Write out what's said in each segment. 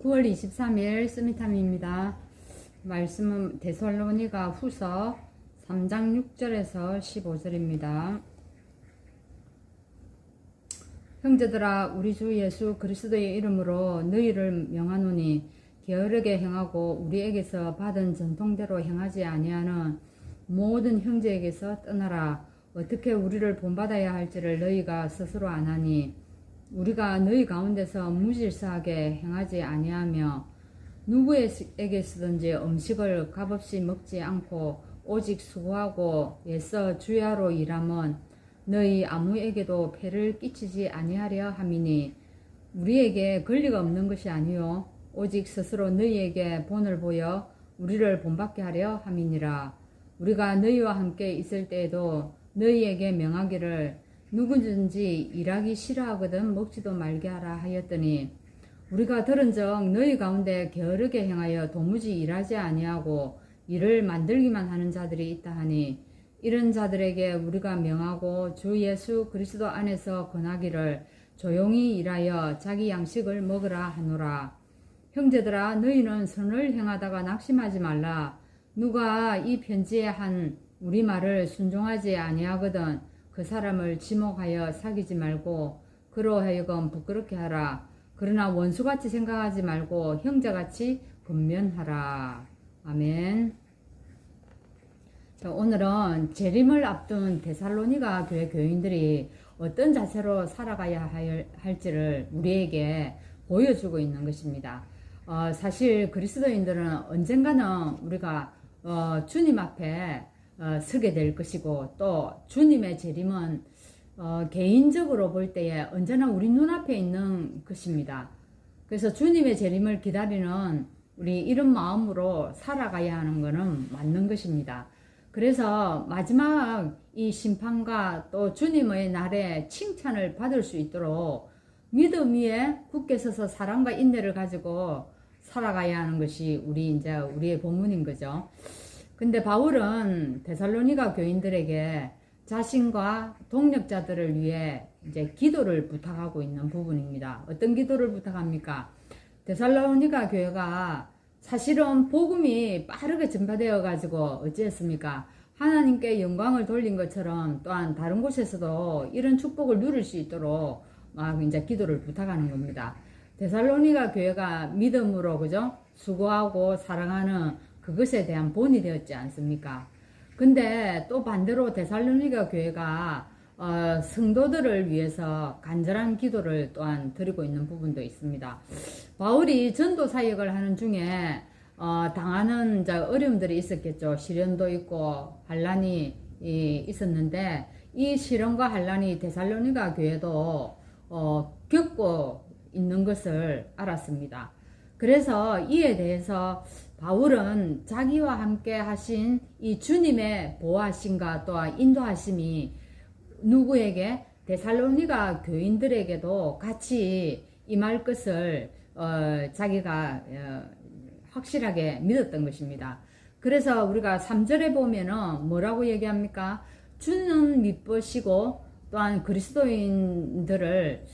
9월 23일 스미탐입니다. 말씀은 데살로니가 후서 3장 6절에서 15절입니다. 형제들아, 우리 주 예수 그리스도의 이름으로 너희를 명하노니 게으르게 행하고 우리에게서 받은 전통대로 행하지 아니하는 모든 형제에게서 떠나라. 어떻게 우리를 본받아야 할지를 너희가 스스로 아나니 우리가 너희 가운데서 무질서하게 행하지 아니하며 누구에게서든지 음식을 값없이 먹지 않고 오직 수고하고 애써 주야로 일함은 너희 아무에게도 폐를 끼치지 아니하려 함이니 우리에게 권리가 없는 것이 아니요 오직 스스로 너희에게 본을 보여 우리를 본받게 하려 함이니라. 우리가 너희와 함께 있을 때에도 너희에게 명하기를 누구든지 일하기 싫어하거든 먹지도 말게 하라 하였더니 우리가 들은즉 너희 가운데 게으르게 행하여 도무지 일하지 아니하고 일을 만들기만 하는 자들이 있다 하니 이런 자들에게 우리가 명하고 주 예수 그리스도 안에서 권하기를 조용히 일하여 자기 양식을 먹으라 하노라. 형제들아, 너희는 선을 행하다가 낙심하지 말라. 누가 이 편지에 한 우리 말을 순종하지 아니하거든 그 사람을 지목하여 사귀지 말고 그로 하여금 부끄럽게 하라. 그러나 원수같이 생각하지 말고 형제같이 권면하라. 아멘. 자, 오늘은 재림을 앞둔 데살로니가 교회 교인들이 어떤 자세로 살아가야 할지를 우리에게 보여주고 있는 것입니다. 사실 그리스도인들은 언젠가는 우리가 주님 앞에 서게 될 것이고 또 주님의 재림은 개인적으로 볼 때에 언제나 우리 눈앞에 있는 것입니다. 그래서 주님의 재림을 기다리는 우리 이런 마음으로 살아가야 하는 것은 맞는 것입니다. 그래서 마지막 이 심판과 또 주님의 날에 칭찬을 받을 수 있도록 믿음 위에 굳게 서서 사랑과 인내를 가지고 살아가야 하는 것이 우리의 본문인 거죠. 근데 바울은 데살로니가 교인들에게 자신과 동력자들을 위해 이제 기도를 부탁하고 있는 부분입니다. 어떤 기도를 부탁합니까? 데살로니가 교회가 사실은 복음이 빠르게 전파되어 가지고 어찌했습니까? 하나님께 영광을 돌린 것처럼 또한 다른 곳에서도 이런 축복을 누릴 수 있도록 막 이제 기도를 부탁하는 겁니다. 데살로니가 교회가 믿음으로 그죠? 수고하고 사랑하는 그것에 대한 본이 되었지 않습니까? 근데 또 반대로 데살로니가 교회가 성도들을 위해서 간절한 기도를 또한 드리고 있는 부분도 있습니다. 바울이 전도 사역을 하는 중에 당하는 어려움들이 있었겠죠. 시련도 있고 환란이 있었는데 이 시련과 환란이 데살로니가 교회도 겪고 있는 것을 알았습니다. 그래서 이에 대해서 바울은 자기와 함께 하신 이 주님의 보호하심과 또한 인도하심이 누구에게 데살로니가 교인들에게도 같이 임할 것을 자기가 확실하게 믿었던 것입니다. 그래서 우리가 3절에 보면은 뭐라고 얘기합니까? 주는 미쁘시고 또한 그리스도인들을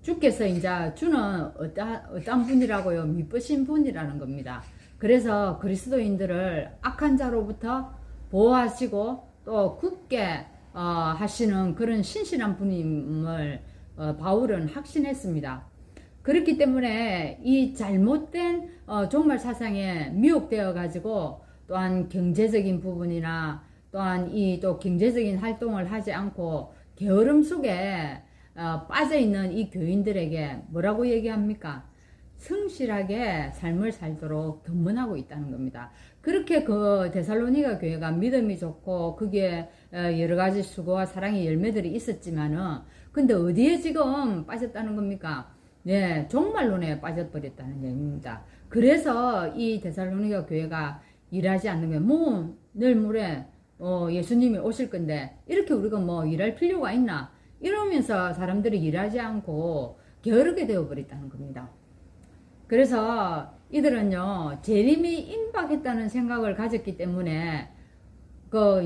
주께서 이제 주는 어떤 분이라고요? 미쁘신 분이라는 겁니다. 그래서 그리스도인들을 악한 자로부터 보호하시고 또 굳게 하시는 그런 신실한 분임을 바울은 확신했습니다. 그렇기 때문에 이 잘못된 종말 사상에 미혹되어 가지고 또한 경제적인 부분이나 또한 이 또 경제적인 활동을 하지 않고 게으름 속에 빠져있는 이 교인들에게 뭐라고 얘기합니까? 성실하게 삶을 살도록 권면하고 있다는 겁니다. 그렇게 그 데살로니가 교회가 믿음이 좋고 그게 여러 가지 수고와 사랑의 열매들이 있었지만은 근데 어디에 지금 빠졌다는 겁니까? 네, 종말론에 빠져버렸다는 얘기입니다. 그래서 이 데살로니가 교회가 일하지 않는 게 뭐 내일 모레 예수님이 오실 건데 이렇게 우리가 뭐 일할 필요가 있나? 이러면서 사람들이 일하지 않고 게으르게 되어버렸다는 겁니다. 그래서 이들은요, 재림이 임박했다는 생각을 가졌기 때문에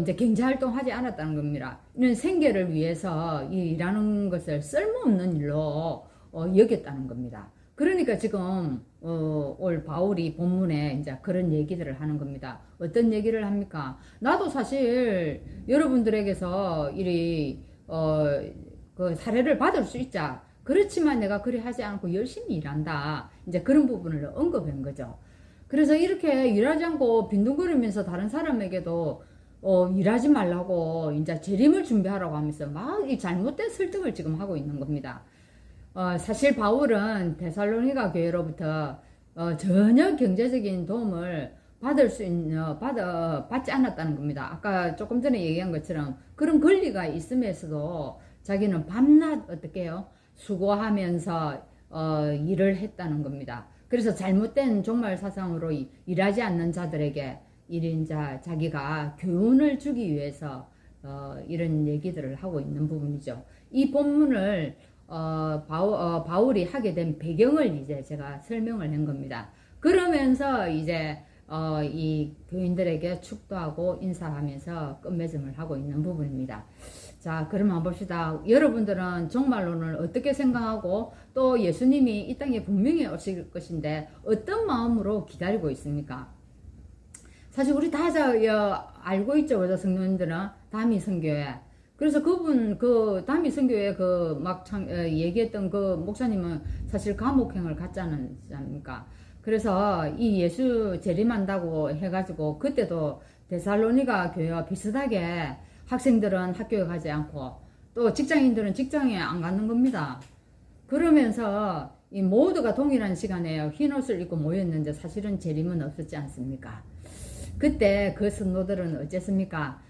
이제 경제활동 하지 않았다는 겁니다. 이런 생계를 위해서 일하는 것을 쓸모없는 일로 여겼다는 겁니다. 그러니까 지금 올 바울이 본문에 이제 그런 얘기들을 하는 겁니다. 어떤 얘기를 합니까? 나도 사실 여러분들에게서 이리 그 사례를 받을 수 있자. 그렇지만 내가 그리 하지 않고 열심히 일한다. 이제 그런 부분을 언급한 거죠. 그래서 이렇게 일하지 않고 빈둥거리면서 다른 사람에게도 일하지 말라고 이제 재림을 준비하라고 하면서 막 이 잘못된 설득을 지금 하고 있는 겁니다. 사실 바울은 데살로니가 교회로부터 전혀 경제적인 도움을 받지 않았다는 겁니다. 아까 조금 전에 얘기한 것처럼 그런 권리가 있음에서도 자기는 밤낮 어떻게 해요? 수고하면서 일을 했다는 겁니다. 그래서 잘못된 종말 사상으로 일하지 않는 자들에게 이른자 자기가 교훈을 주기 위해서 이런 얘기들을 하고 있는 부분이죠. 이 본문을 바울이 하게 된 배경을 이제 제가 설명을 한 겁니다. 그러면서 이제 이 교인들에게 축도하고 인사하면서 끝맺음을 하고 있는 부분입니다. 자, 그럼 한번 봅시다. 여러분들은 종말론을 어떻게 생각하고 또 예수님이 이 땅에 분명히 오실 것인데 어떤 마음으로 기다리고 있습니까? 사실 우리 다 알고 있죠. 그죠? 성도님들은 다미 선교회. 그래서 그 다미 선교회 얘기했던 그 목사님은 사실 감옥행을 갔지 않습니까? 그래서 이 예수 재림한다고 해가지고 그때도 데살로니가 교회와 비슷하게 학생들은 학교에 가지 않고 또 직장인들은 직장에 안 가는 겁니다. 그러면서 이 모두가 동일한 시간에 흰 옷을 입고 모였는데 사실은 재림은 없었지 않습니까? 그때 그 성도들은 어쨌습니까?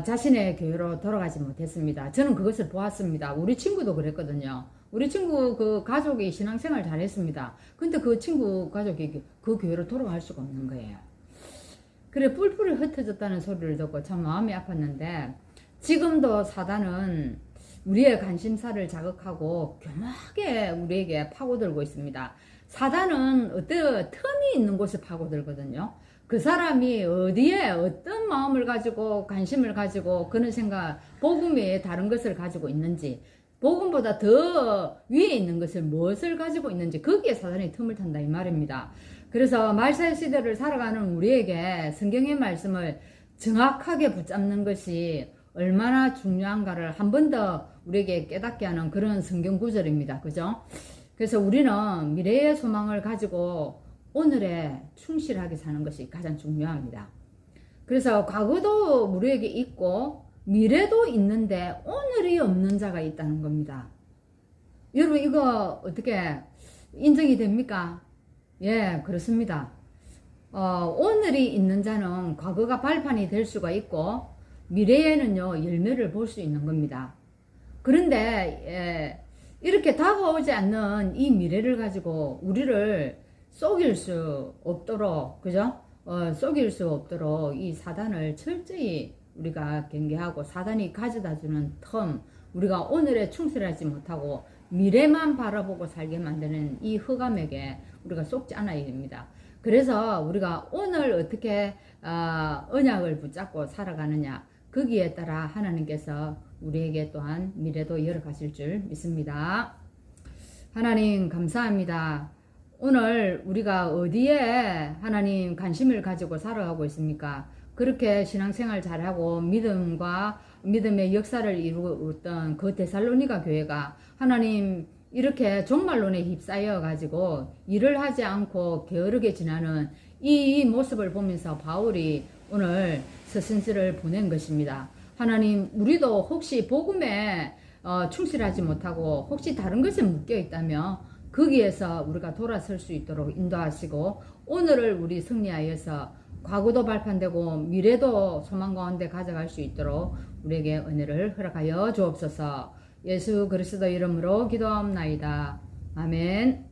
자신의 교회로 돌아가지 못했습니다. 저는 그것을 보았습니다. 우리 친구도 그랬거든요. 우리 친구 그 가족이 신앙생활 잘했습니다. 근데 그 친구 가족이 그 교회로 돌아갈 수가 없는 거예요. 그래 뿔뿔이 흩어졌다는 소리를 듣고 참 마음이 아팠는데 지금도 사단은 우리의 관심사를 자극하고 교묘하게 우리에게 파고들고 있습니다. 사단은 틈이 있는 곳에 파고들거든요. 그 사람이 어디에 어떤 마음을 가지고 관심을 가지고 그런 생각, 복음 외에 다른 것을 가지고 있는지, 복음보다 더 위에 있는 것을 무엇을 가지고 있는지 거기에 사단이 틈을 탄다 이 말입니다. 그래서 말살 시대를 살아가는 우리에게 성경의 말씀을 정확하게 붙잡는 것이 얼마나 중요한가를 한 번 더 우리에게 깨닫게 하는 그런 성경 구절입니다. 그죠? 그래서 우리는 미래의 소망을 가지고 오늘에 충실하게 사는 것이 가장 중요합니다. 그래서 과거도 우리에게 있고 미래도 있는데 오늘이 없는 자가 있다는 겁니다. 여러분 이거 어떻게 인정이 됩니까? 예, 그렇습니다. 오늘이 있는 자는 과거가 발판이 될 수가 있고 미래에는요 열매를 볼 수 있는 겁니다. 그런데 이렇게 다가오지 않는 이 미래를 가지고 우리를 속일 수 없도록, 그죠? 속일 수 없도록 이 사단을 철저히 우리가 경계하고 사단이 가져다 주는 텀, 우리가 오늘에 충실하지 못하고 미래만 바라보고 살게 만드는 이 흑암에게 우리가 속지 않아야 됩니다. 그래서 우리가 오늘 어떻게 언약을 붙잡고 살아가느냐, 거기에 따라 하나님께서 우리에게 또한 미래도 열어가실 줄 믿습니다. 하나님 감사합니다. 오늘 우리가 어디에 하나님 관심을 가지고 살아가고 있습니까? 그렇게 신앙생활 잘하고 믿음의 역사를 이루었던 그 데살로니가 교회가 하나님 이렇게 종말론에 휩싸여 가지고 일을 하지 않고 게으르게 지나는 이 모습을 보면서 바울이 오늘 서신서를 보낸 것입니다. 하나님 우리도 혹시 복음에 충실하지 못하고 혹시 다른 것에 묶여 있다면 거기에서 우리가 돌아설 수 있도록 인도하시고 오늘을 우리 승리하여서 과거도 발판되고 미래도 소망 가운데 가져갈 수 있도록 우리에게 은혜를 허락하여 주옵소서. 예수 그리스도 이름으로 기도합나이다. 아멘.